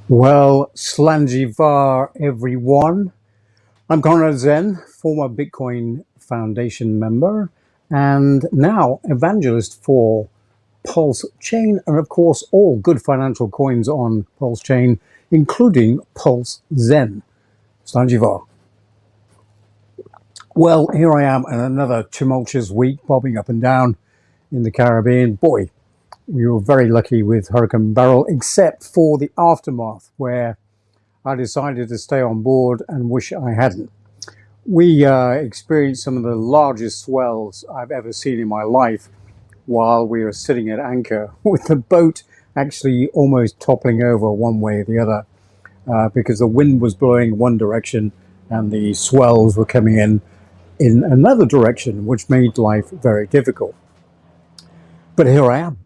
Well, Slanjivar, everyone. I'm Conrad Zen, former Bitcoin Foundation member, and now evangelist for Pulse Chain, and of course, all good financial coins on Pulse Chain, including Pulse Zen. Slanjivar. Well, here I am in another tumultuous week, bobbing up and down in the Caribbean. Boy, we were very lucky with Hurricane Beryl, except for the aftermath, where I decided to stay on board and wish I hadn't. We experienced some of the largest swells I've ever seen in my life while we were sitting at anchor, with the boat actually almost toppling over one way or the other because the wind was blowing one direction and the swells were coming in another direction, which made life very difficult. But here I am.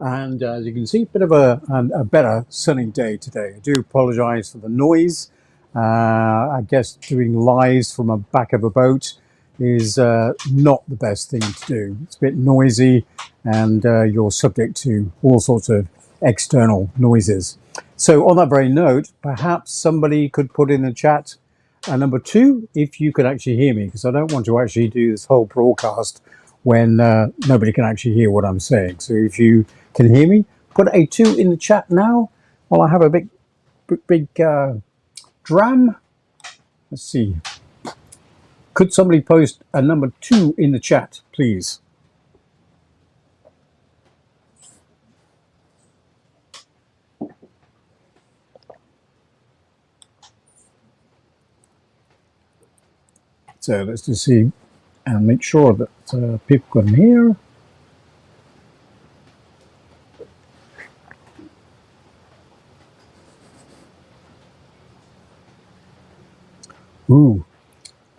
And as you can see, a bit of a better sunny day today. I do apologize for the noise. I guess doing lives from the back of a boat is not the best thing to do. It's a bit noisy and you're subject to all sorts of external noises. So on that very note, perhaps somebody could put in the chat number 2, if you could actually hear me, because I don't want to actually do this whole broadcast when nobody can actually hear what I'm saying. So if you can hear me, put a 2 in the chat now while I have a big dram. Let's see. Could somebody post a number 2 in the chat, please? So let's just see and make sure that people can hear. Ooh,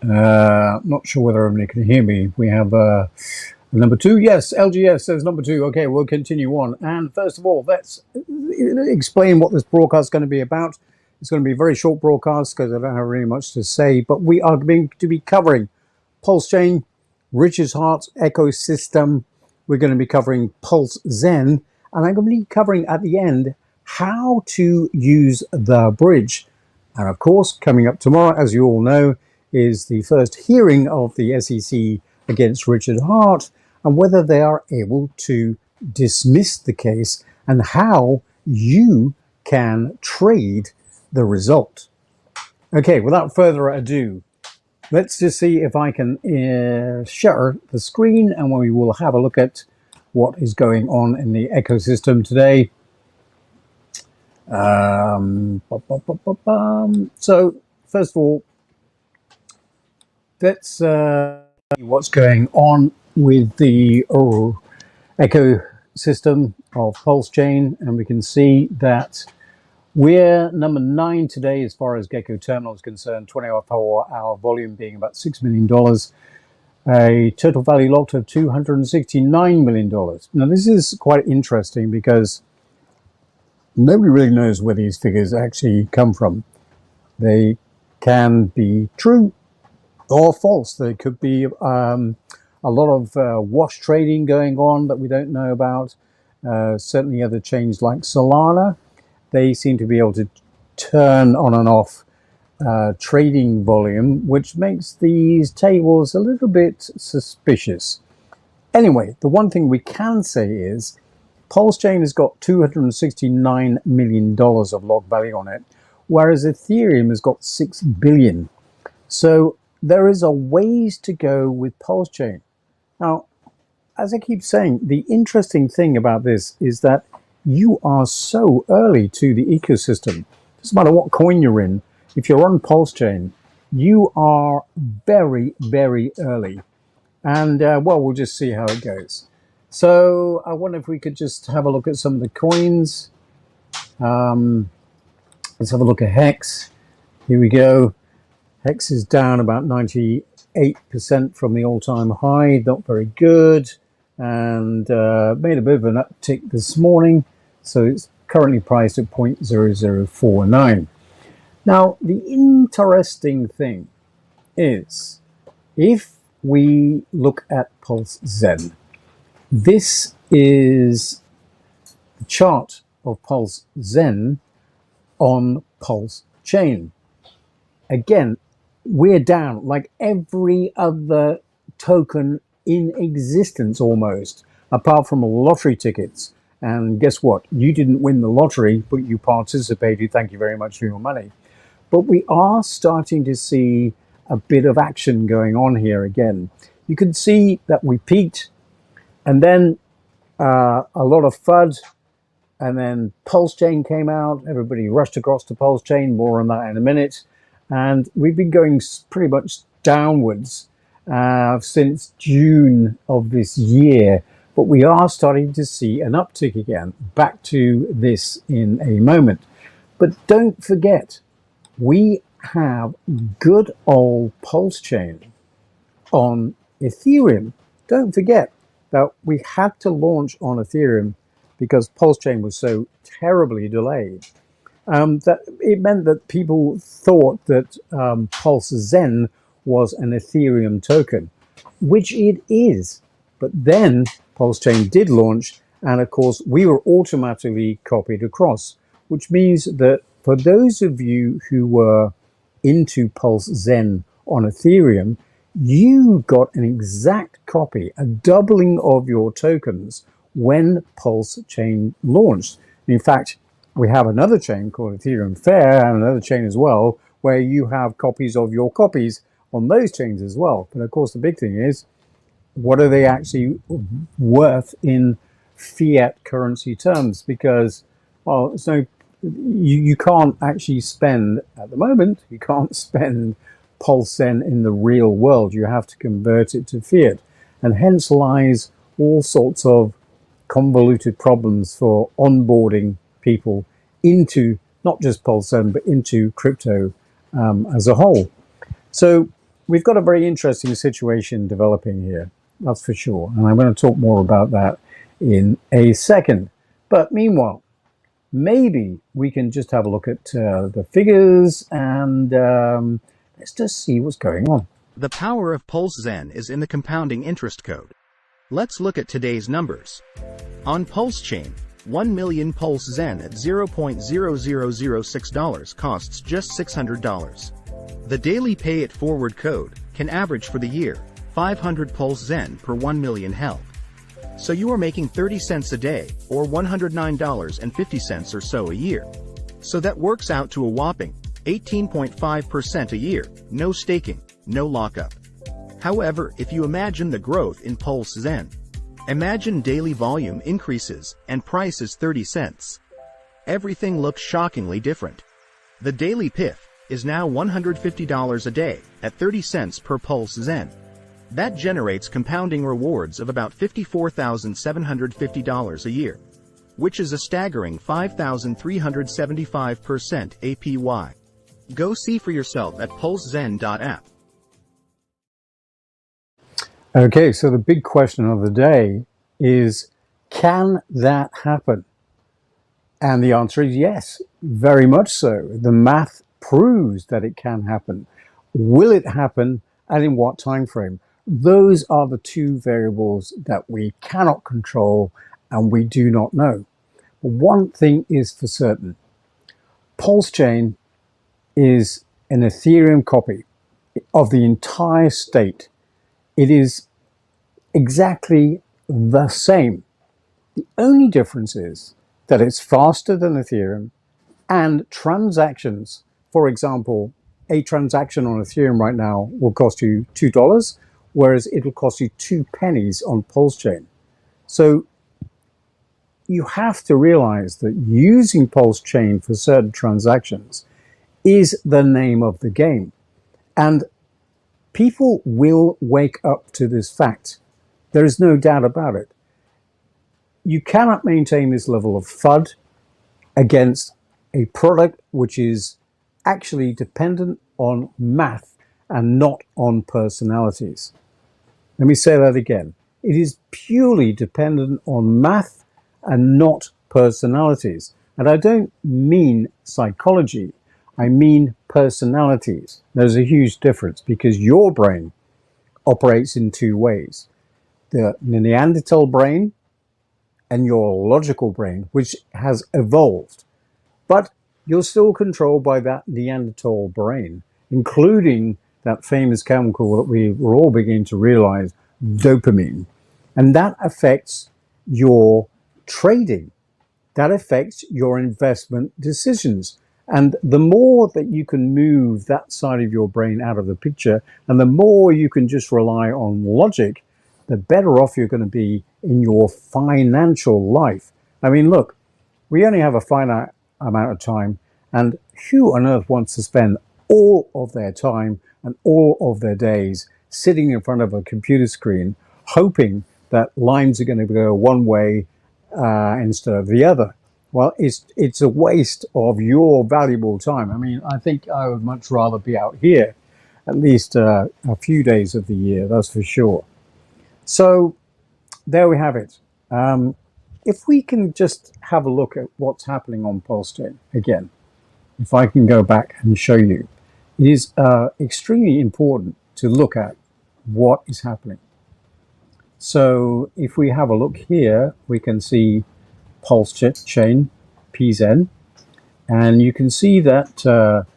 not sure whether everybody can hear me. We have number 2. Yes, LGS says number 2. Okay, we'll continue on. And first of all, let's explain what this broadcast is going to be about. It's going to be a very short broadcast because I don't have really much to say, but we are going to be covering Pulse Chain, Richard's Heart ecosystem. We're going to be covering Pulse Zen, and I'm going to be covering at the end how to use the bridge. And of course, coming up tomorrow, as you all know, is the first hearing of the SEC against Richard Hart and whether they are able to dismiss the case and how you can trade the result. Okay, without further ado, let's just see if I can share the screen and we will have a look at what is going on in the ecosystem today. So first of all, let's see what's going on with the ecosystem of Pulse Chain, and we can see that we're number 9 today as far as Gecko Terminal is concerned, 24-hour volume being about $6 million, a total value locked of $269 million. Now this is quite interesting because nobody really knows where these figures actually come from. They can be true or false. There could be a lot of wash trading going on that we don't know about. Certainly other chains like Solana, they seem to be able to turn on and off trading volume, which makes these tables a little bit suspicious. Anyway, the one thing we can say is Pulse Chain has got $269 million of log value on it, whereas Ethereum has got 6 billion. So there is a ways to go with Pulse Chain. Now, as I keep saying, the interesting thing about this is that you are so early to the ecosystem. Doesn't matter what coin you're in. If you're on Pulse Chain, you are very, very early. And well, we'll just see how it goes. So I wonder if we could just have a look at some of the coins. Let's have a look at Hex. Here we go. Hex is down about 98% from the all-time high. Not very good. And made a bit of an uptick this morning. So it's currently priced at 0.0049. Now, the interesting thing is, if we look at Pulse Zen, this is the chart of Pulse Zen on Pulse Chain. Again, we're down like every other token in existence almost, apart from lottery tickets. And guess what? You didn't win the lottery, but you participated. Thank you very much for your money. But we are starting to see a bit of action going on here again. You can see that we peaked, and then a lot of FUD, and then Pulse Chain came out. Everybody rushed across to Pulse Chain. More on that in a minute. And we've been going pretty much downwards since June of this year. But we are starting to see an uptick again. Back to this in a moment. But don't forget, we have good old Pulse Chain on Ethereum. Don't forget that we had to launch on Ethereum because Pulse Chain was so terribly delayed. That it meant that people thought that Pulse Zen was an Ethereum token, which it is. But then Pulse Chain did launch, and of course we were automatically copied across, which means that for those of you who were into Pulse Zen on Ethereum, you got an exact copy, a doubling of your tokens when Pulse Chain launched. In fact, we have another chain called Ethereum Fair, and another chain as well, where you have copies of your copies on those chains as well. But of course, the big thing is, what are they actually worth in fiat currency terms? Because, well, so you can't actually spend, at the moment, you can't spend Pulse Zen in the real world. You have to convert it to fiat. And hence lies all sorts of convoluted problems for onboarding people into not just Pulse Zen, but into crypto as a whole. So we've got a very interesting situation developing here, that's for sure. And I'm going to talk more about that in a second. But meanwhile, maybe we can just have a look at the figures and let's just see what's going on. The power of Pulse Zen is in the compounding interest code. Let's look at today's numbers. On Pulse Chain, 1 million Pulse Zen at $0.0006 costs just $600. The daily pay it forward code can average for the year 500 Pulse Zen per 1 million held. So you are making 30 cents a day, or $109.50 or so a year. So that works out to a whopping 18.5% a year, no staking, no lockup. However, if you imagine the growth in Pulse Zen, imagine daily volume increases and price is 30 cents. Everything looks shockingly different. The daily PIF is now $150 a day at 30 cents per Pulse Zen. That generates compounding rewards of about $54,750 a year, which is a staggering 5,375% APY. Go see for yourself at pulsezen.app. Okay, so the big question of the day is, can that happen? And the answer is yes, very much so. The math proves that it can happen. Will it happen, and in what time frame? Those are the two variables that we cannot control and we do not know. But one thing is for certain. Pulse Chain is an Ethereum copy of the entire state. It is exactly the same. The only difference is that it's faster than Ethereum, and transactions, for example, a transaction on Ethereum right now will cost you $2, whereas it'll cost you 2 pennies on Pulse Chain. So you have to realize that using Pulse Chain for certain transactions is the name of the game. And people will wake up to this fact. There is no doubt about it. You cannot maintain this level of FUD against a product which is actually dependent on math and not on personalities. Let me say that again. It is purely dependent on math and not personalities. And I don't mean psychology. I mean personalities. There's a huge difference because your brain operates in two ways. The Neanderthal brain and your logical brain, which has evolved. But you're still controlled by that Neanderthal brain, including that famous chemical that we were all beginning to realize, dopamine. And that affects your trading. That affects your investment decisions. And the more that you can move that side of your brain out of the picture, and the more you can just rely on logic, the better off you're going to be in your financial life. I mean, look, we only have a finite amount of time, and who on earth wants to spend all of their time and all of their days sitting in front of a computer screen hoping that lines are going to go one way instead of the other? Well, it's a waste of your valuable time. I mean, I think I would much rather be out here at least a few days of the year, that's for sure. So there we have it. If we can just have a look at what's happening on Pulse Zen again, if I can go back and show you, it is extremely important to look at what is happening. So if we have a look here, we can see Pulse chain, PZen, and you can see that the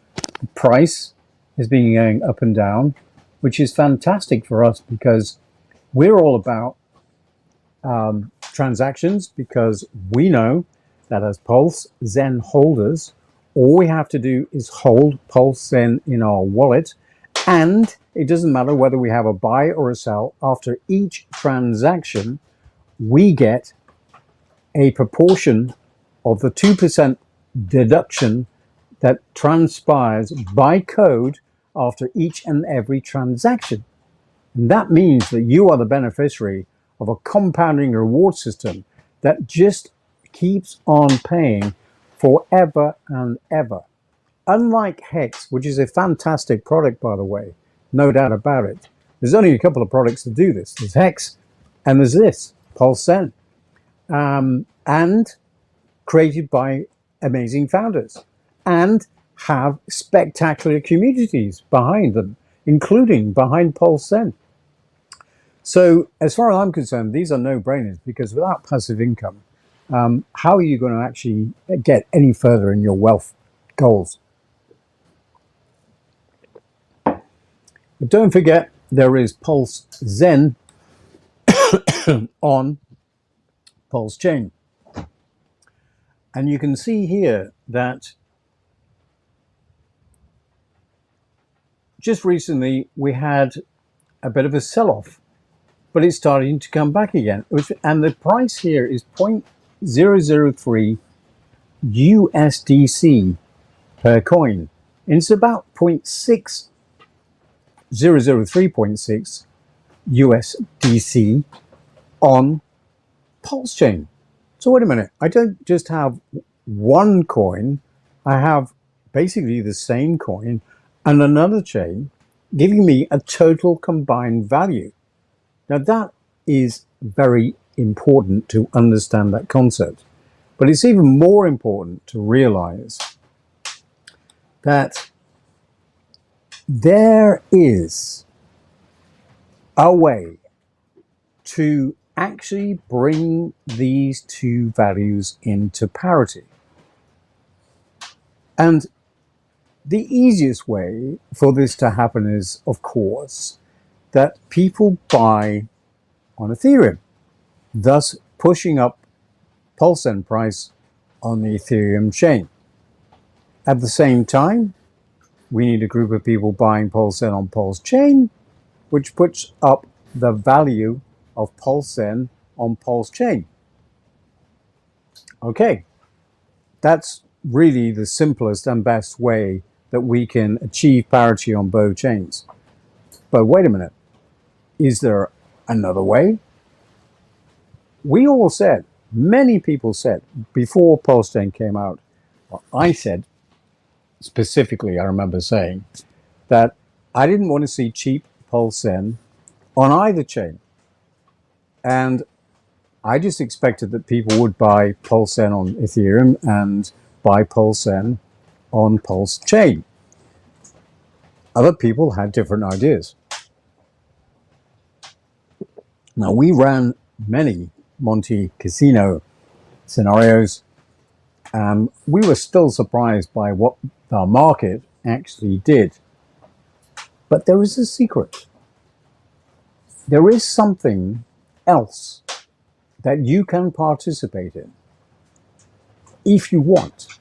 price has been going up and down, which is fantastic for us because we're all about transactions, because we know that as Pulse Zen holders, all we have to do is hold Pulse Zen in our wallet, and it doesn't matter whether we have a buy or a sell. After each transaction, we get a proportion of the 2% deduction that transpires by code after each and every transaction. And that means that you are the beneficiary of a compounding reward system that just keeps on paying forever and ever. Unlike Hex, which is a fantastic product, by the way, no doubt about it. There's only a couple of products that do this. There's Hex and there's this, Pulse Zen, and created by amazing founders and have spectacular communities behind them, including behind Pulse Zen. So as far as I'm concerned, these are no-brainers, because without passive income, how are you going to actually get any further in your wealth goals? But don't forget, there is Pulse Zen on Pulse Chain. And you can see here that just recently we had a bit of a sell-off, but it's starting to come back again. And the price here is 0.003 USDC per coin. And it's about 0.3.6 USDC on Pulse Chain. So wait a minute, I don't just have one coin, I have basically the same coin and another chain, giving me a total combined value. Now that is very important to understand that concept, but it's even more important to realize that there is a way to actually bring these two values into parity. And the easiest way for this to happen is, of course, that people buy on Ethereum, thus pushing up Pulse Zen price on the Ethereum chain. At the same time, we need a group of people buying Pulse Zen on Pulse Chain, which puts up the value of Pulse Zen on Pulse Chain. Okay, that's really the simplest and best way that we can achieve parity on both chains. But wait a minute, is there another way? We all said, many people said, before Pulse Zen came out, well, I said specifically, I remember saying, that I didn't want to see cheap Pulse Zen on either chain. And I just expected that people would buy Pulse Zen on Ethereum and buy Pulse Zen on Pulse Chain. Other people had different ideas. Now, we ran many Monte Casino scenarios, We were still surprised by what the market actually did. But there is a secret. There is something else that you can participate in if you want.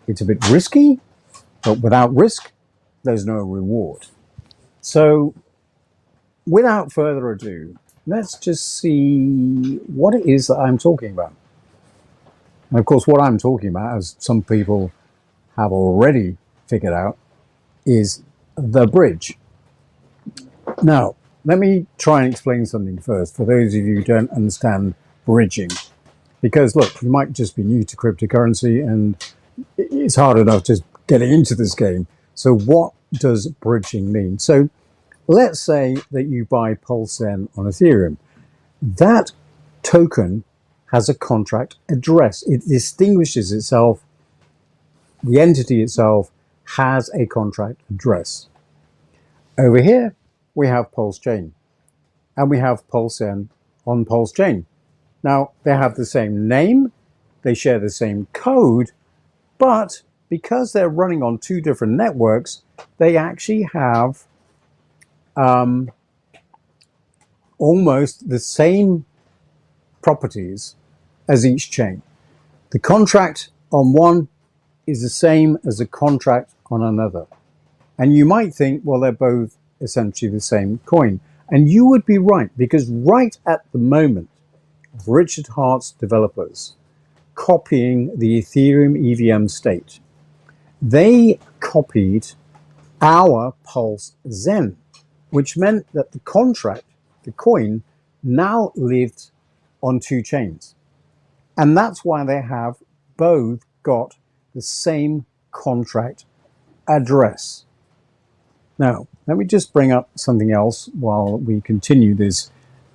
It's a bit risky, but without risk, there's no reward. So without further ado, let's just see what it is that I'm talking about. And of course, what I'm talking about, as some people have already figured out, is the bridge. Now, let me try and explain something first for those of you who don't understand bridging. Because look, you might just be new to cryptocurrency and it's hard enough just getting into this game. So what does bridging mean? So let's say that you buy Pulse Zen on Ethereum. That token has a contract address. It distinguishes itself. The entity itself has a contract address. Over here, we have Pulse Chain, and we have Pulse Zen on Pulse Chain. Now, they have the same name, they share the same code, but because they're running on two different networks, they actually have almost the same properties as each chain. The contract on one is the same as the contract on another. And you might think, well, they're both essentially the same coin. And you would be right, because right at the moment, Richard Hart's developers copying the Ethereum EVM state, they copied our Pulse Zen, which meant that the contract, the coin, now lived on two chains. And that's why they have both got the same contract address. Now, let me just bring up something else while we continue this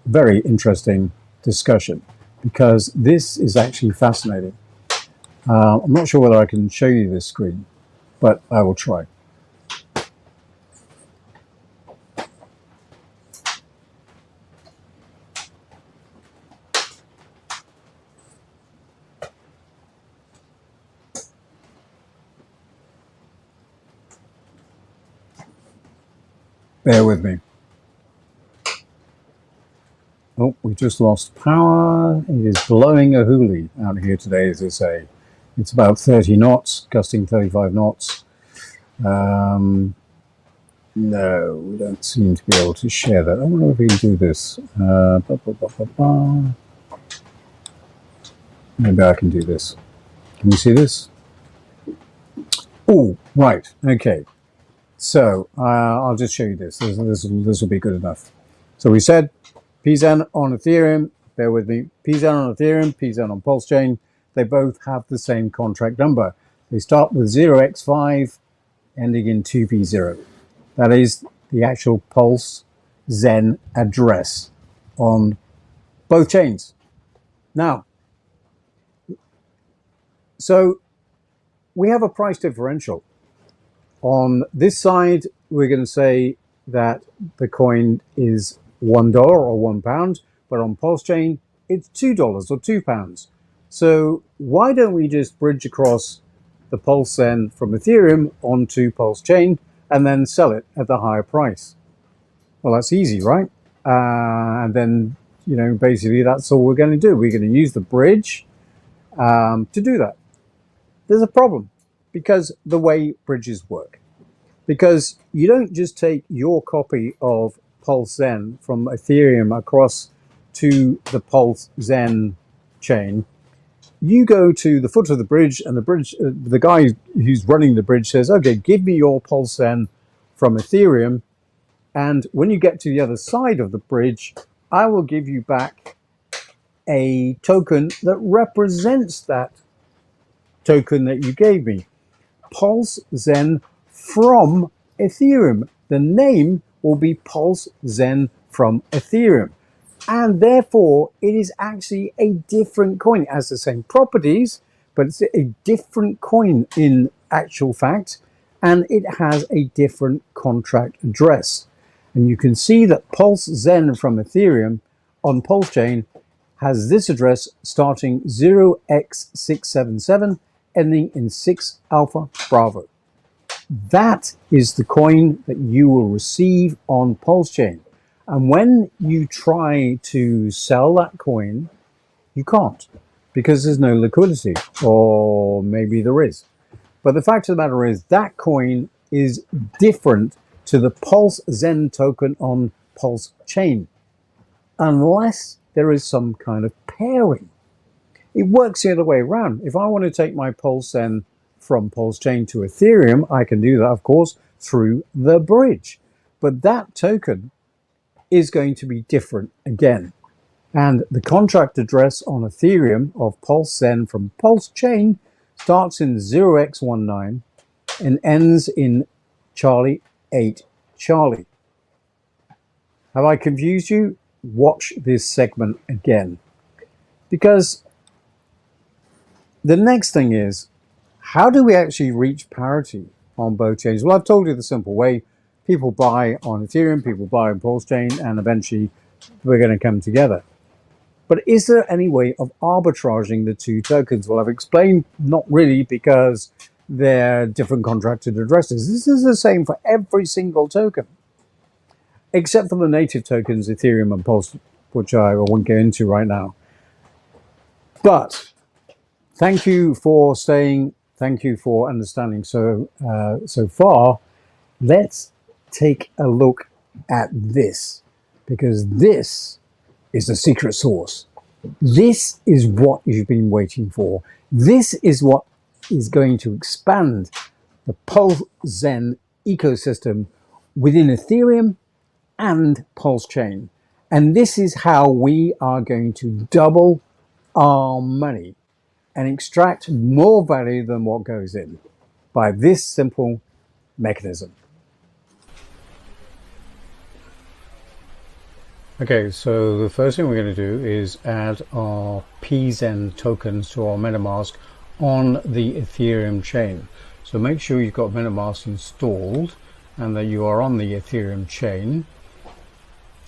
very interesting discussion, because this is actually fascinating. I'm not sure whether I can show you this screen, but I will try. Bear with me. Oh, we just lost power. It is blowing a hoolie out here today, as they say. It's about 30 knots, gusting 35 knots. No, we don't seem to be able to share that. I wonder if we can do this. Maybe I can do this. Can you see this? Oh, right. Okay. So I'll just show you this. This will be good enough. So we said PZen on Ethereum, bear with me, PZen on Ethereum, PZen on Pulse Chain, they both have the same contract number. They start with 0x5 ending in 2p0. That is the actual Pulse Zen address on both chains. Now, so we have a price differential. On this side, we're going to say that the coin is $1 or £1, but on Pulse Chain, it's $2 or £2. So why don't we just bridge across the Pulse Zen from Ethereum onto Pulse Chain and then sell it at the higher price? Well, that's easy, right? And then, you know, basically that's all we're going to do. We're going to use the bridge to do that. There's a problem because the way bridges work. Because you don't just take your copy of Pulse Zen from Ethereum across to the Pulse Zen chain. You go to the foot of the bridge, and the guy who's running the bridge says, okay, give me your Pulse Zen from Ethereum. And when you get to the other side of the bridge, I will give you back a token that represents that token that you gave me. Pulse Zen from Ethereum. The name will be Pulse Zen from Ethereum. And therefore, it is actually a different coin. It has the same properties, but it's a different coin in actual fact. And it has a different contract address. And you can see that Pulse Zen from Ethereum on Pulse Chain has this address starting 0x677 ending in 6 Alpha Bravo. That is the coin that you will receive on Pulse Chain. And when you try to sell that coin, you can't, because there's no liquidity, or maybe there is. But the fact of the matter is that coin is different to the Pulse Zen token on Pulse Chain, unless there is some kind of pairing. It works the other way around. If I want to take my Pulse Zen from Pulse Chain to Ethereum, I can do that, of course, through the bridge. But that token is going to be different again. And the contract address on Ethereum of Pulse Zen from Pulse Chain starts in 0x19 and ends in Charlie 8 Charlie. Have I confused you? Watch this segment again. Because the next thing is, how do we actually reach parity on both chains? Well, I've told you the simple way. People buy on Ethereum, people buy on Pulse Chain, and eventually we're going to come together. But is there any way of arbitraging the two tokens? Well, I've explained not really, because they're different contracted addresses. This is the same for every single token, except for the native tokens, Ethereum and Pulse, which I won't go into right now. But thank you for staying. Thank you for understanding so far. Let's take a look at this, because this is the secret sauce. This is what you've been waiting for. This is what is going to expand the Pulse Zen ecosystem within Ethereum and Pulse Chain. And this is how we are going to double our money and extract more value than what goes in by this simple mechanism. Okay, so the first thing we're going to do is add our Zen tokens to our MetaMask on the Ethereum chain. So make sure you've got MetaMask installed and that you are on the Ethereum chain.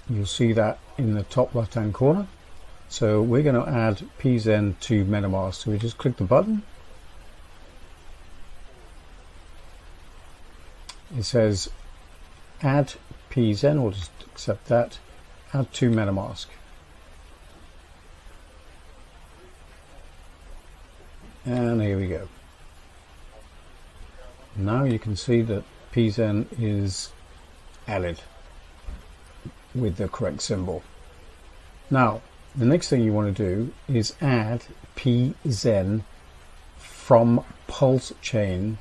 You'll see that in the top left hand corner. So we're going to add Zen to MetaMask. So we just click the button. It says add Zen, we'll just accept that. Add to MetaMask. And here we go. Now you can see that Zen is added with the correct symbol. Now, the next thing you want to do is add Zen from Pulse Chain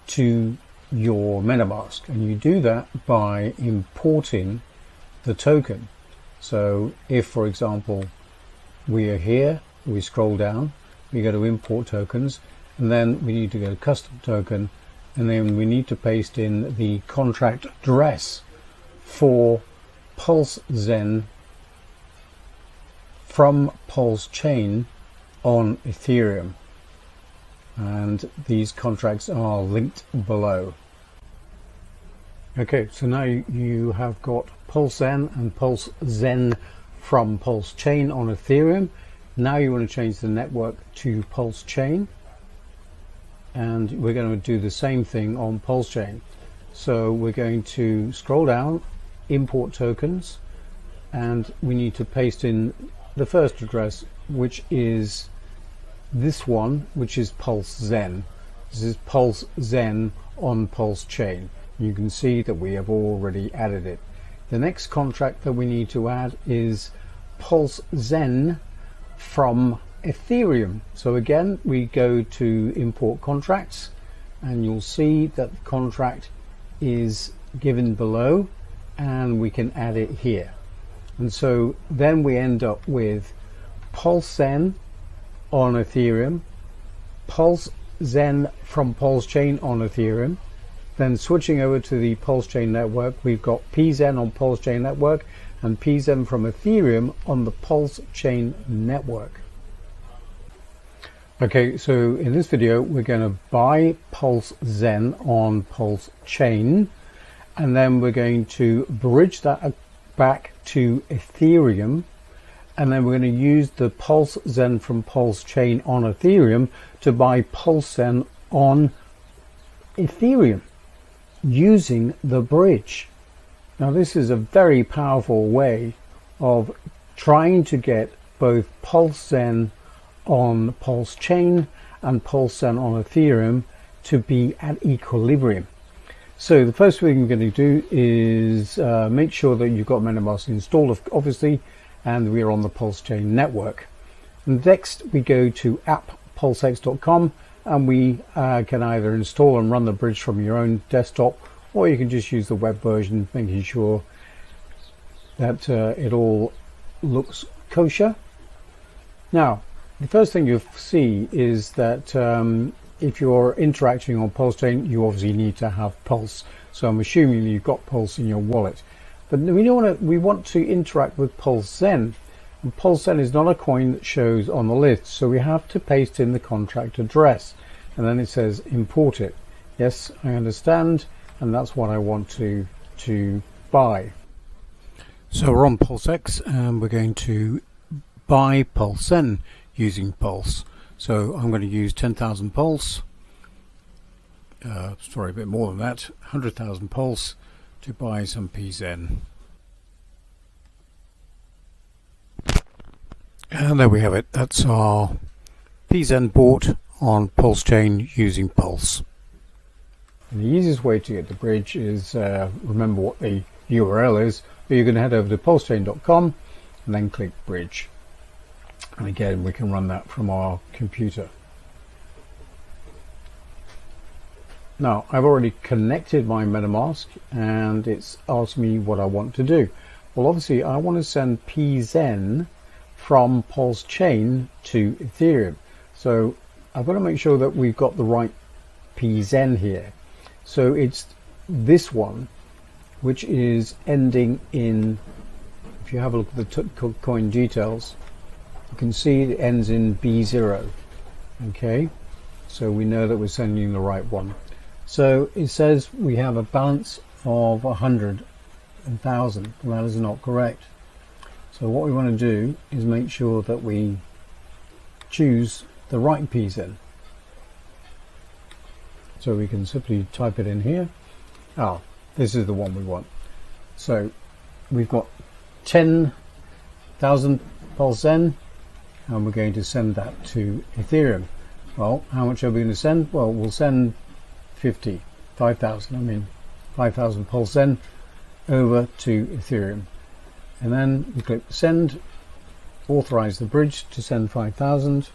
to your MetaMask. And you do that by importing the token. So if, for example, we are here, we scroll down, we go to import tokens, and then we need to go to custom token, and then we need to paste in the contract address for Pulse Zen from Pulse Chain on Ethereum. And these contracts are linked below. Okay, so now you have got Pulse Zen and Pulse Zen from Pulse Chain on Ethereum. Now you want to change the network to Pulse Chain, and we're going to do the same thing on Pulse Chain. So we're going to scroll down, import tokens, and we need to paste in the first address, which is this one, which is Pulse Zen. This is Pulse Zen on Pulse Chain. You can see that we have already added it. The next contract that we need to add is Pulse Zen from Ethereum. So again, we go to import contracts, and you'll see that the contract is given below, and we can add it here. And so then we end up with Pulse Zen on Ethereum, Pulse Zen from Pulse Chain on Ethereum. Then switching over to the Pulse Chain network, we've got Zen on Pulse Chain network and Zen from Ethereum on the Pulse Chain network. Okay, so in this video, we're going to buy Pulse Zen on Pulse Chain, and then we're going to bridge that back to Ethereum, and then we're going to use the Pulse Zen from Pulse Chain on Ethereum to buy Pulse Zen on Ethereum using the bridge. Now this is a very powerful way of trying to get both Pulse Zen on Pulse Chain and Pulse Zen on Ethereum to be at equilibrium. So the first thing we're going to do is make sure that you've got MetaMask installed, obviously, and we're on the Pulse Chain network. Next we go to app.pulsex.com, and we can either install and run the bridge from your own desktop, or you can just use the web version, making sure that it all looks kosher. Now the first thing you'll see is that if you're interacting on Pulse Chain, you obviously need to have Pulse. So I'm assuming you've got Pulse in your wallet. But we want to interact with Pulse Zen. And Pulse Zen is not a coin that shows on the list. So we have to paste in the contract address. And then it says import it. Yes, I understand. And that's what I want to buy. So we're on PulseX and we're going to buy Pulse Zen using Pulse. So I'm going to use 10,000 Pulse, sorry, a bit more than that, 100,000 Pulse to buy some PZen. And there we have it. That's our PZen bought on Pulse Chain using Pulse. And the easiest way to get the bridge is, remember what the URL is, but you're going to head over to pulsechain.com and then click bridge. And again, we can run that from our computer. Now, I've already connected my MetaMask and it's asked me what I want to do. Well, obviously, I want to send PZen from Pulse Chain to Ethereum. So I've got to make sure that we've got the right PZen here. So it's this one, which is ending in, if you have a look at the coin details, you can see it ends in B0. Okay, so we know that we're sending the right one. So it says we have a balance of 100,000. Well, that is not correct. So what we want to do is make sure that we choose the right PZen. So we can simply type it in here. Ah, this is the one we want. So we've got 10,000 Pulse Zen, and we're going to send that to Ethereum. Well, how much are we going to send? Well, we'll send 5,000 Pulse Zen over to Ethereum. And then we click send, authorize the bridge to send 5,000,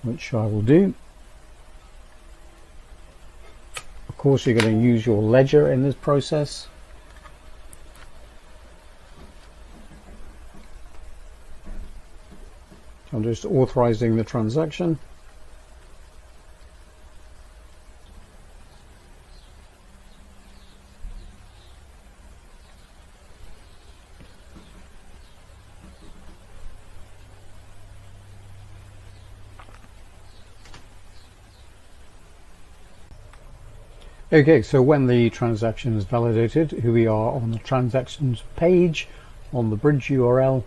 which I will do. Of course, you're going to use your ledger in this process. I'm just authorizing the transaction. Okay, so when the transaction is validated, here we are on the transactions page on the bridge URL,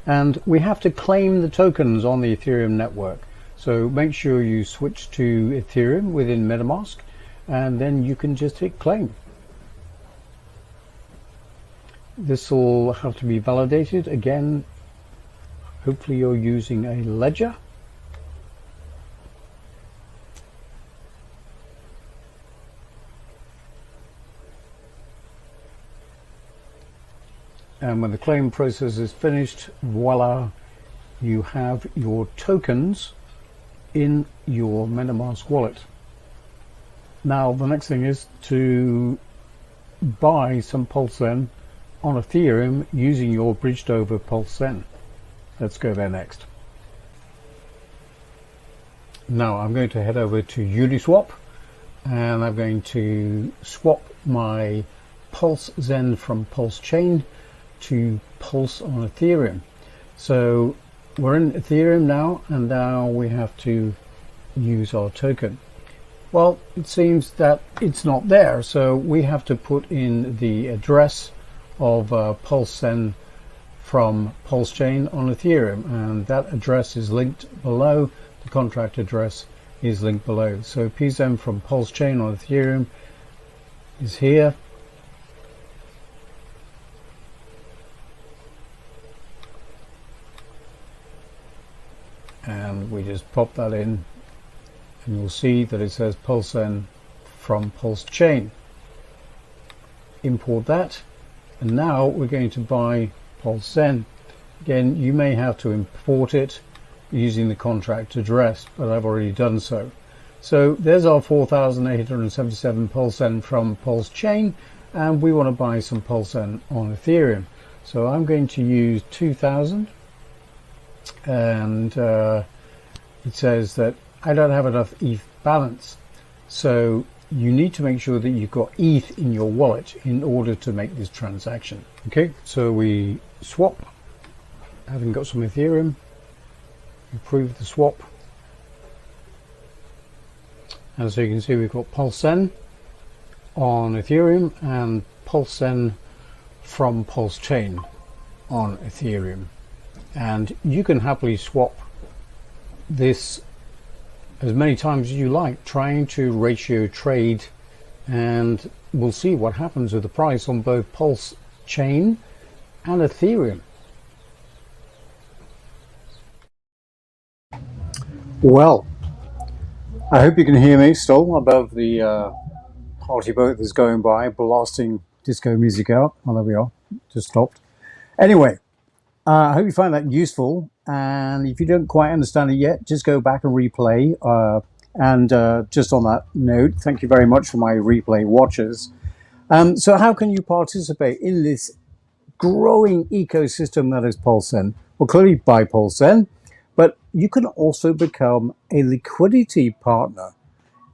and we have to claim the tokens on the Ethereum network. So make sure you switch to Ethereum within MetaMask, and then you can just hit claim. This will have to be validated again. Hopefully you're using a ledger. And when the claim process is finished, voila, you have your tokens in your MetaMask wallet. Now the next thing is to buy some Pulse Zen on Ethereum using your bridged over Pulse Zen. Let's go there next. Now I'm going to head over to Uniswap, and I'm going to swap my Pulse Zen from Pulse Chain to Pulse on Ethereum. So we're in Ethereum now, and now we have to use our token. Well, it seems that it's not there, so we have to put in the address of Pulse Zen from Pulse Chain on Ethereum, and that address is linked below. The contract address is linked below. So PZen from Pulse Chain on Ethereum is here. And we just pop that in, and you'll see that it says Pulse Zen from Pulse Chain. Import that, and now we're going to buy Pulse Zen. Again, you may have to import it using the contract address, but I've already done so. So there's our 4,877 Pulse Zen from Pulse Chain, and we want to buy some Pulse Zen on Ethereum. So I'm going to use 2,000. And it says that I don't have enough ETH balance, so you need to make sure that you've got ETH in your wallet in order to make this transaction. Okay, so we swap, having got some Ethereum, approve the swap, and so you can see we've got Pulse Zen on Ethereum and Pulse Zen from Pulse Chain on Ethereum. And you can happily swap this as many times as you like, trying to ratio trade, and we'll see what happens with the price on both Pulse Chain and Ethereum. Well, I hope you can hear me still above the party boat that's going by, blasting disco music out. Oh, there we are, just stopped. Anyway, I hope you find that useful, and if you don't quite understand it yet, just go back and replay. And just on that note, thank you very much for my replay watchers. So how can you participate in this growing ecosystem that is Pulse Zen? Well, clearly buy Pulse Zen, but you can also become a liquidity partner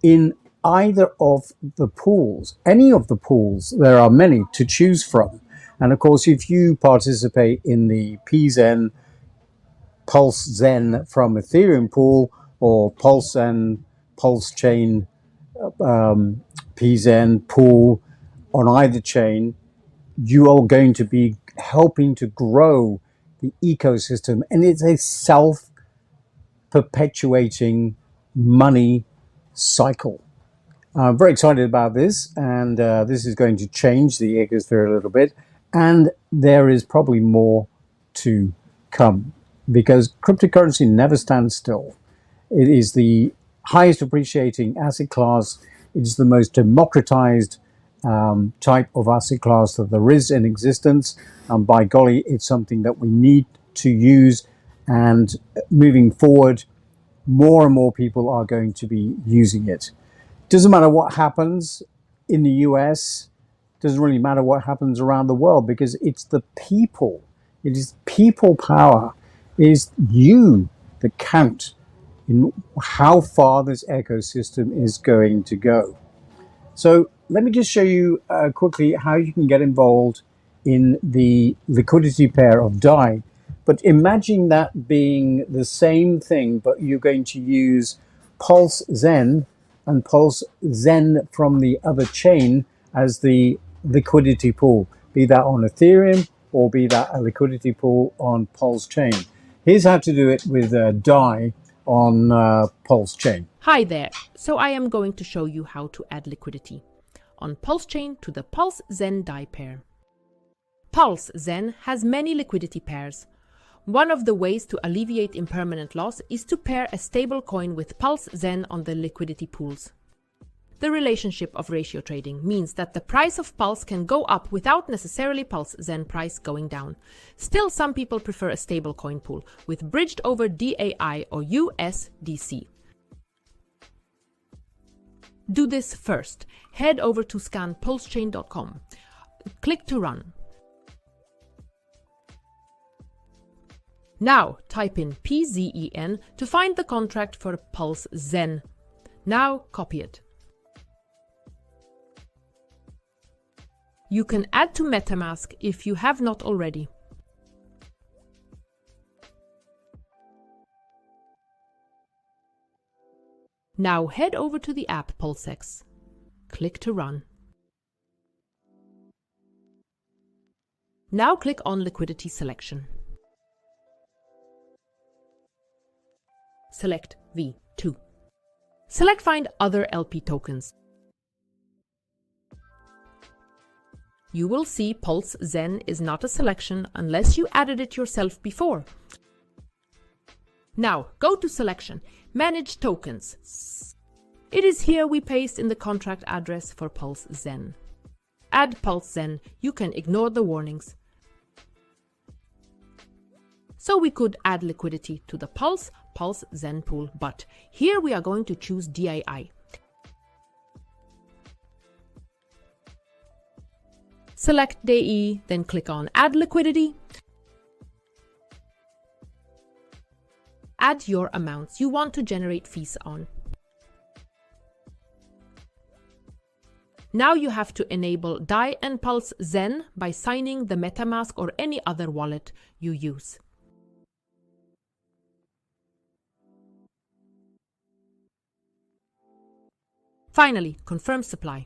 in either of the pools, any of the pools. There are many to choose from. And of course, if you participate in the PZen Pulse Zen from Ethereum pool, or Pulse Zen Pulse Chain PZen pool on either chain, you are going to be helping to grow the ecosystem, and it's a self-perpetuating money cycle. I'm very excited about this, and this is going to change the ecosphere a little bit. And there is probably more to come, because cryptocurrency never stands still. It is the highest appreciating asset class. It is the most democratized type of asset class that there is in existence. And by golly, it's something that we need to use. And moving forward, more and more people are going to be using it. Doesn't matter what happens in the US. Doesn't really matter what happens around the world, because it's the people. It is people power. It is you that count in how far this ecosystem is going to go. So let me just show you quickly how you can get involved in the liquidity pair of DAI. But imagine that being the same thing, but you're going to use Pulse Zen and Pulse Zen from the other chain as the liquidity pool, be that on Ethereum or be that a liquidity pool on Pulse Chain. Here's how to do it with DAI on Pulse Chain. Hi there. So I am going to show you how to add liquidity on Pulse Chain to the Pulse Zen DAI pair. Pulse Zen has many liquidity pairs. One of the ways to alleviate impermanent loss is to pair a stable coin with Pulse Zen on the liquidity pools. The relationship of ratio trading means that the price of Pulse can go up without necessarily Pulse Zen price going down. Still, some people prefer a stable coin pool with bridged over DAI or USDC. Do this first. Head over to scanpulsechain.com. Click to run. Now type in PZEN to find the contract for Pulse Zen. Now copy it. You can add to MetaMask if you have not already. Now head over to the app PulseX. Click to run. Now click on Liquidity Selection. Select V2. Select Find Other LP Tokens. You will see Pulse Zen is not a selection unless you added it yourself before. Now go to Selection, Manage Tokens. It is here we paste in the contract address for Pulse Zen. Add Pulse Zen, you can ignore the warnings. So we could add liquidity to the Pulse Zen pool, but here we are going to choose DII. Select DE, then click on Add Liquidity. Add your amounts you want to generate fees on. Now you have to enable DAI and Pulse Zen by signing the MetaMask or any other wallet you use. Finally, confirm supply.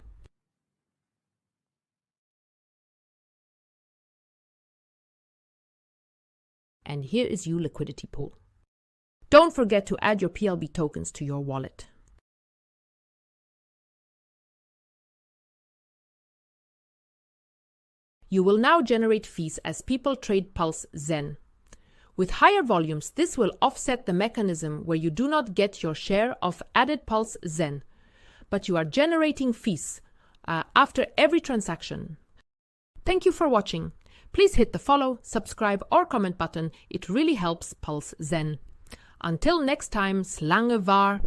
And here is your liquidity pool. Don't forget to add your PLB tokens to your wallet. You will now generate fees as people trade Pulse Zen. With higher volumes, this will offset the mechanism where you do not get your share of added Pulse Zen, but you are generating fees after every transaction. Thank you for watching. Please hit the follow, subscribe or comment button. It really helps Pulse Zen. Until next time, slange var.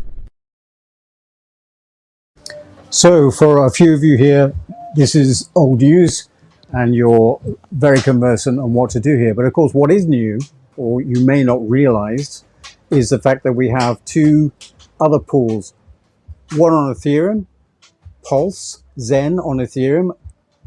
So for a few of you here, this is old news and you're very conversant on what to do here. But of course, what is new, or you may not realize, is the fact that we have two other pools. One on Ethereum, Pulse Zen on Ethereum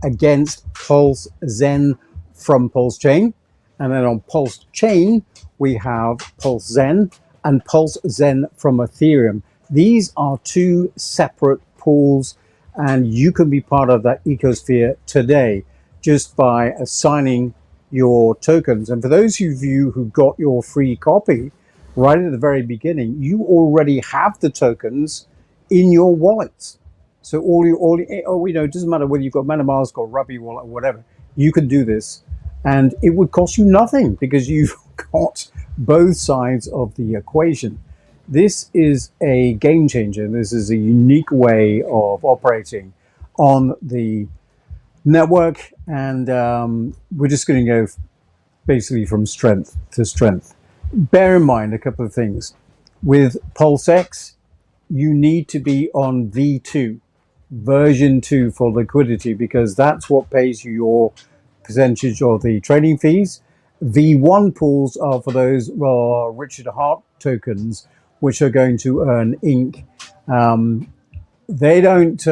against Pulse Zen from Pulse Chain. And then on Pulse Chain, we have Pulse Zen and Pulse Zen from Ethereum. These are two separate pools, and you can be part of that ecosphere today just by assigning your tokens. And for those of you who got your free copy right at the very beginning, you already have the tokens in your wallets. So it doesn't matter whether you've got MetaMask or Ruby wallet or whatever, you can do this. And it would cost you nothing because you've got both sides of the equation. This is a game changer. This is a unique way of operating on the network. And we're just going to go basically from strength to strength. Bear in mind a couple of things. With PulseX, you need to be on V2, version 2 for liquidity, because that's what pays you your percentage of the trading fees. V1 pools are for those Richard Hart tokens, which are going to earn ink. They don't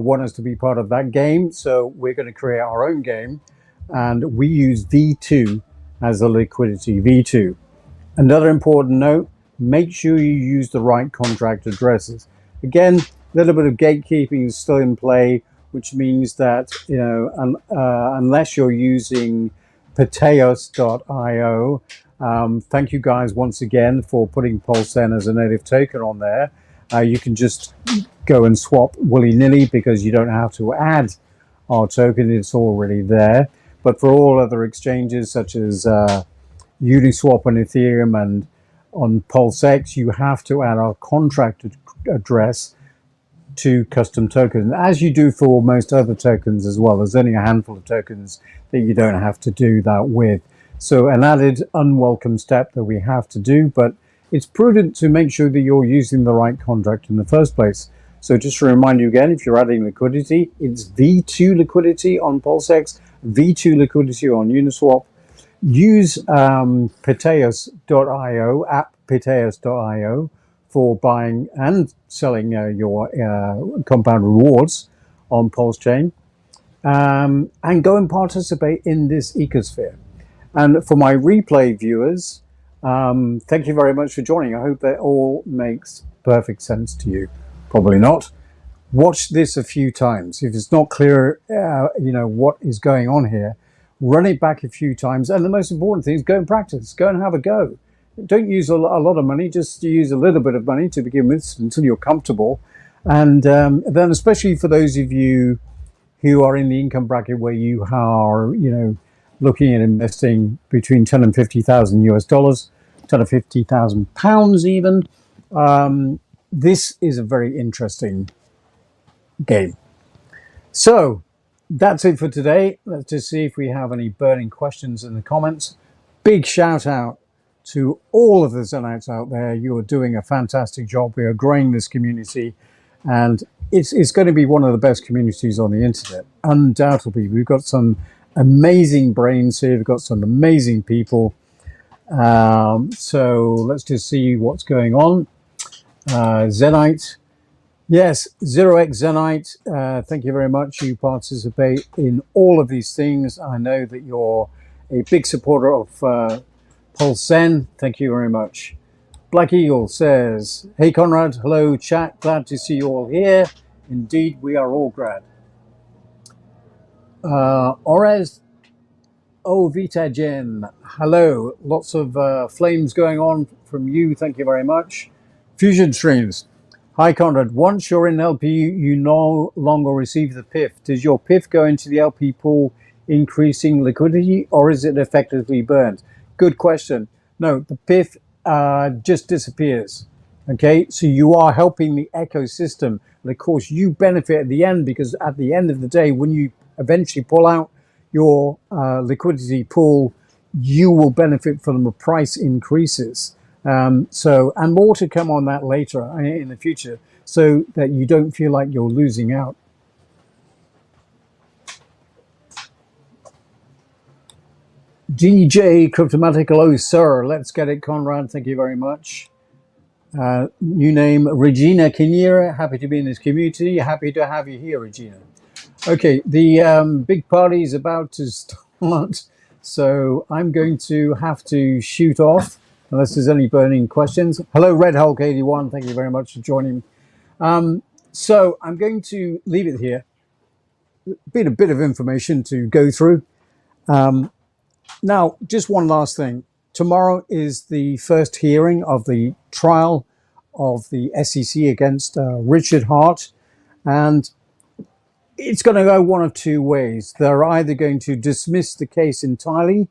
want us to be part of that game, so we're going to create our own game, and we use V2 as a liquidity, V2. Another important note, make sure you use the right contract addresses. Again, a little bit of gatekeeping is still in play, which means that, unless you're using Pateos.io, thank you guys once again for putting Pulse Zen as a native token on there. You can just go and swap willy-nilly because you don't have to add our token, it's already there. But for all other exchanges such as Uniswap on Ethereum and on PulseX, you have to add our contract address to custom tokens, as you do for most other tokens as well. There's only a handful of tokens that you don't have to do that with. So an added unwelcome step that we have to do, but it's prudent to make sure that you're using the right contract in the first place. So just to remind you again, if you're adding liquidity, it's V2 liquidity on PulseX, V2 liquidity on Uniswap. Use Pateos.io, app Pateos.io, for buying and selling your compound rewards on Pulse Chain, and go and participate in this ecosphere. And for my replay viewers, thank you very much for joining. I hope that all makes perfect sense to you. Probably not. Watch this a few times. If it's not clear, what is going on here, run it back a few times, and the most important thing is go and practice, go and have a go. Don't use a lot of money, just use a little bit of money to begin with until you're comfortable. And then especially for those of you who are in the income bracket where you are, looking at investing between 10 and 50,000 US dollars, 10 to 50,000 pounds even, this is a very interesting game. So that's it for today. Let's just see if we have any burning questions in the comments. Big shout out to all of the Zenites out there. You are doing a fantastic job. We are growing this community, and it's going to be one of the best communities on the internet, undoubtedly. We've got some amazing brains here. We've got some amazing people. So let's just see what's going on. Zenite. Yes, 0x Zenite. Thank you very much. You participate in all of these things. I know that you're a big supporter of Pulse Zen. Thank you very much. Black Eagle says, hey Conrad, hello chat, glad to see you all here. Indeed, we are all glad. Orez Ovitagen, hello. Lots of flames going on from you. Thank you very much. Fusion Streams. Hi Conrad, once you're in LP, you no longer receive the PIF. Does your PIF go into the LP pool, increasing liquidity, or is it effectively burned? Good question. No, the PIF just disappears. Okay, so you are helping the ecosystem. And of course, you benefit at the end, because at the end of the day, when you eventually pull out your liquidity pool, you will benefit from the price increases. And more to come on that later in the future, so that you don't feel like you're losing out. DJ Cryptomatic, hello sir, let's get it Conrad, thank you very much. New name Regina Kinnear, happy to be in this community, happy to have you here Regina. Okay, the big party is about to start, so I'm going to have to shoot off unless there's any burning questions. Hello Red Hulk 81, thank you very much for joining. So I'm going to leave it here. Been a bit of information to go through. Now, just one last thing. Tomorrow is the first hearing of the trial of the SEC against Richard Hart, and it's going to go one of two ways. They're either going to dismiss the case entirely,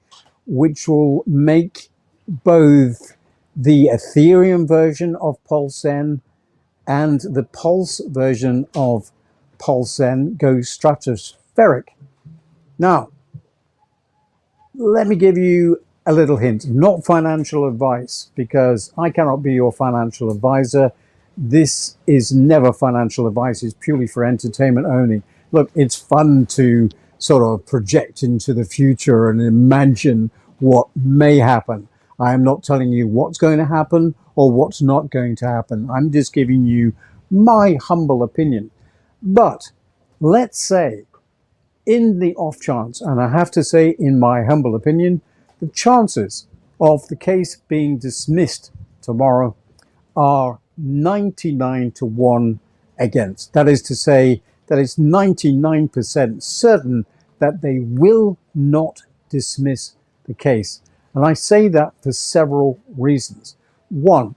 which will make both the Ethereum version of Pulse Zen and the Pulse version of Pulse Zen go stratospheric. Now, let me give you a little hint, not financial advice, because I cannot be your financial advisor. This is never financial advice. It's purely for entertainment only. Look, it's fun to sort of project into the future and imagine what may happen. I am not telling you what's going to happen or what's not going to happen. I'm just giving you my humble opinion. But let's say, in the off chance, and I have to say in my humble opinion, the chances of the case being dismissed tomorrow are 99 to 1 against. That is to say that it's 99% certain that they will not dismiss the case. And I say that for several reasons. One,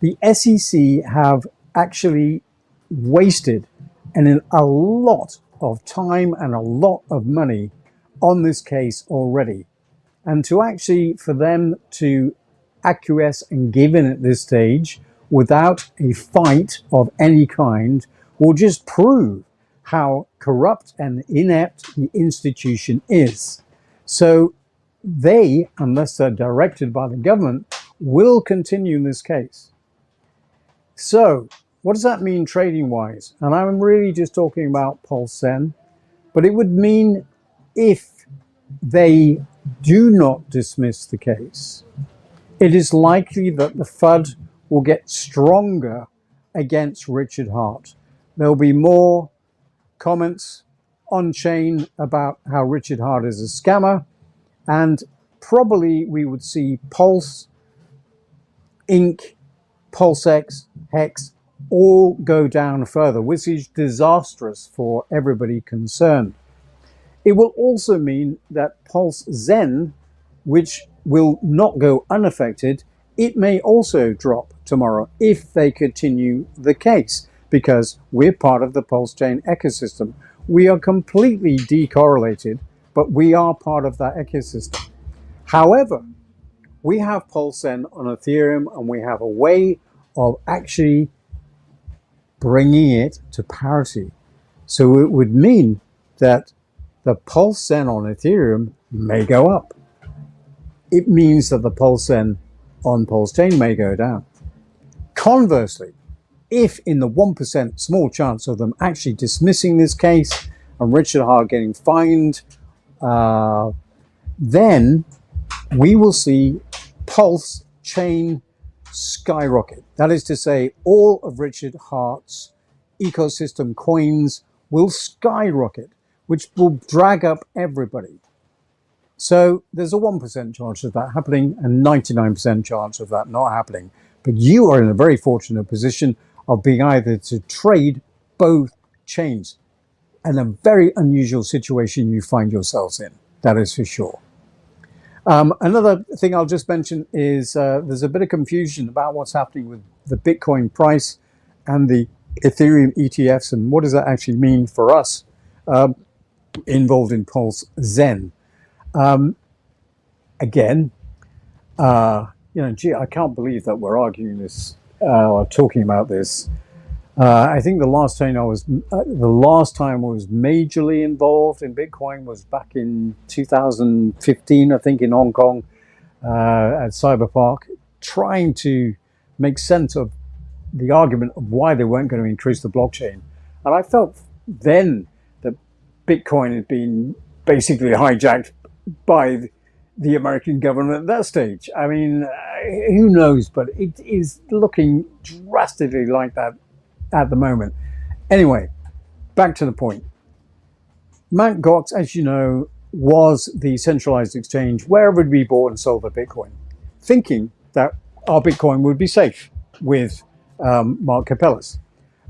the SEC have actually wasted a lot of time and a lot of money on this case already. And for them to acquiesce and give in at this stage without a fight of any kind will just prove how corrupt and inept the institution is. So they, unless they're directed by the government, will continue in this case. So what does that mean trading wise? And I'm really just talking about Pulse Zen, but it would mean if they do not dismiss the case, it is likely that the FUD will get stronger against Richard Hart. There'll be more comments on chain about how Richard Hart is a scammer, and probably we would see Pulse, Inc., PulseX, Hex, all go down further, which is disastrous for everybody concerned. It will also mean that Pulse Zen, which will not go unaffected, it may also drop tomorrow if they continue the case, because we're part of the Pulse chain ecosystem. We are completely decorrelated, but we are part of that ecosystem. However, we have Pulse Zen on Ethereum, and we have a way of actually bringing it to parity. So it would mean that the Pulse Zen on Ethereum may go up. It means that the Pulse Zen on Pulse Chain may go down. Conversely, if in the 1% small chance of them actually dismissing this case and Richard Hart getting fined, then we will see Pulse Chain skyrocket. That is to say, all of Richard Hart's ecosystem coins will skyrocket, which will drag up everybody. So there's a 1% chance of that happening and 99% chance of that not happening. But you are in a very fortunate position of being either to trade both chains, and a very unusual situation you find yourselves in. That is for sure. Another thing I'll just mention is there's a bit of confusion about what's happening with the Bitcoin price and the Ethereum ETFs, and what does that actually mean for us involved in Pulse Zen. Again, gee, I can't believe that we're arguing this or talking about this. I think the last time I was majorly involved in Bitcoin was back in 2015, I think, in Hong Kong at Cyberpark, trying to make sense of the argument of why they weren't going to increase the blockchain. And I felt then that Bitcoin had been basically hijacked by the American government at that stage. I mean, who knows, but it is looking drastically like that at the moment. Anyway, back to the point. Mt. Gox, as you know, was the centralized exchange where everybody we bought and sold their Bitcoin, thinking that our Bitcoin would be safe with Mark Capellas.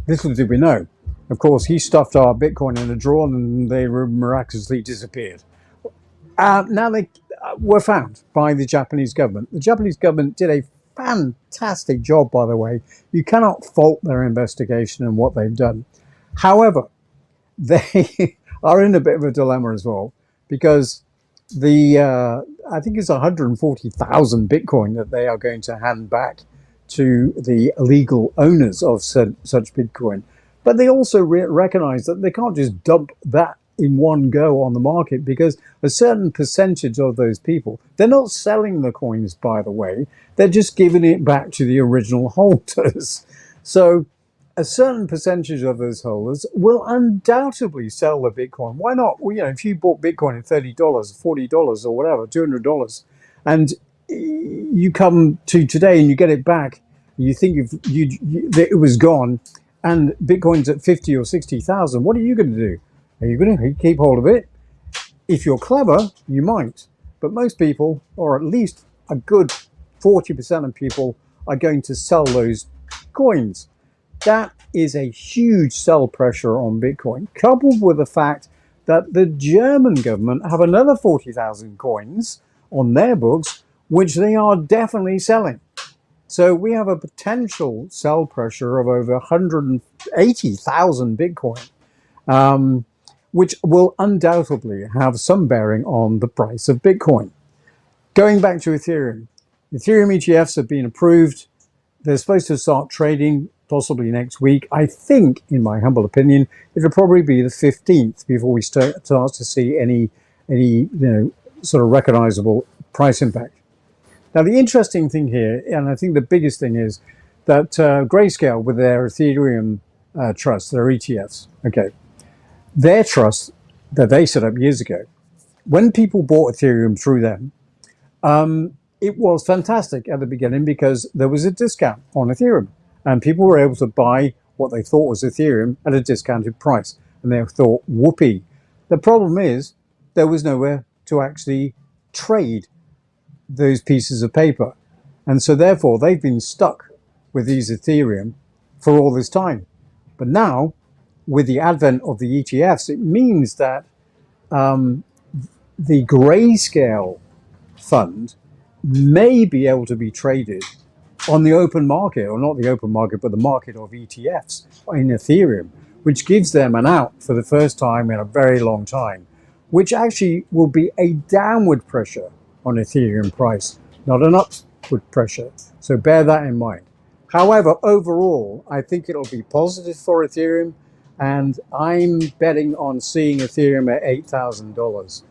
Little did we know. Of course, he stuffed our Bitcoin in a drawer and they miraculously disappeared. Now they were found by the Japanese government. The Japanese government did a fantastic job, by the way. You cannot fault their investigation and what they've done. However, they are in a bit of a dilemma as well, because I think it's 140,000 Bitcoin that they are going to hand back to the legal owners of such Bitcoin. But they also recognize that they can't just dump that in one go on the market, because a certain percentage of those people, they're not selling the coins, by the way, they're just giving it back to the original holders. So a certain percentage of those holders will undoubtedly sell the Bitcoin. Why not? Well, if you bought Bitcoin at $30, $40 or whatever, $200, and you come to today and you get it back, you think it was gone, and Bitcoin's at 50 or 60,000, what are you going to do? Are you going to keep hold of it? If you're clever, you might. But most people, or at least a good 40% of people, are going to sell those coins. That is a huge sell pressure on Bitcoin, coupled with the fact that the German government have another 40,000 coins on their books, which they are definitely selling. So we have a potential sell pressure of over 180,000 Bitcoin. Which will undoubtedly have some bearing on the price of Bitcoin. Going back to Ethereum. Ethereum ETFs have been approved. They're supposed to start trading possibly next week. I think, in my humble opinion, it'll probably be the 15th before we start to see any sort of recognizable price impact. Now, the interesting thing here, and I think the biggest thing, is that Grayscale, with their Ethereum trust, their ETFs, okay, their trust that they set up years ago, when people bought Ethereum through them, it was fantastic at the beginning because there was a discount on Ethereum and people were able to buy what they thought was Ethereum at a discounted price. And they thought, whoopee. The problem is there was nowhere to actually trade those pieces of paper. And so therefore they've been stuck with these Ethereum for all this time. But now, with the advent of the ETFs, it means that the grayscale fund may be able to be traded on the open market, or not the open market, but the market of ETFs in Ethereum, which gives them an out for the first time in a very long time, which actually will be a downward pressure on Ethereum price, not an upward pressure. So bear that in mind. However, overall, I think it'll be positive for Ethereum, and I'm betting on seeing Ethereum at $8,000.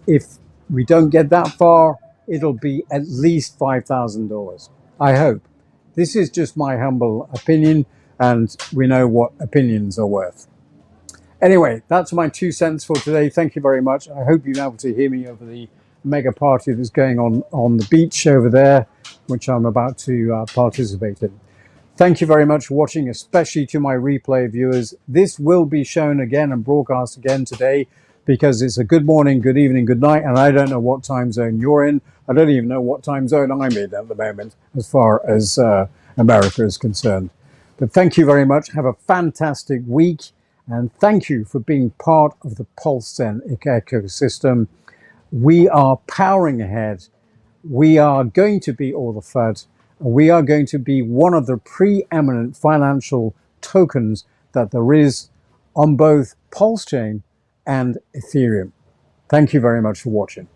If we don't get that far, it'll be at least $5,000. I hope. This is just my humble opinion, and we know what opinions are worth. Anyway, that's my 2 cents for today. Thank you very much. I hope you've been able to hear me over the mega party that's going on the beach over there, which I'm about to participate in. Thank you very much for watching, especially to my replay viewers. This will be shown again and broadcast again today, because it's a good morning, good evening, good night, and I don't know what time zone you're in. I don't even know what time zone I'm in at the moment, as far as America is concerned. But thank you very much. Have a fantastic week, and thank you for being part of the Pulse Zen ecosystem. We are powering ahead. We are going to be all the FUD. We are going to be one of the preeminent financial tokens that there is on both Pulse Chain and Ethereum. Thank you very much for watching.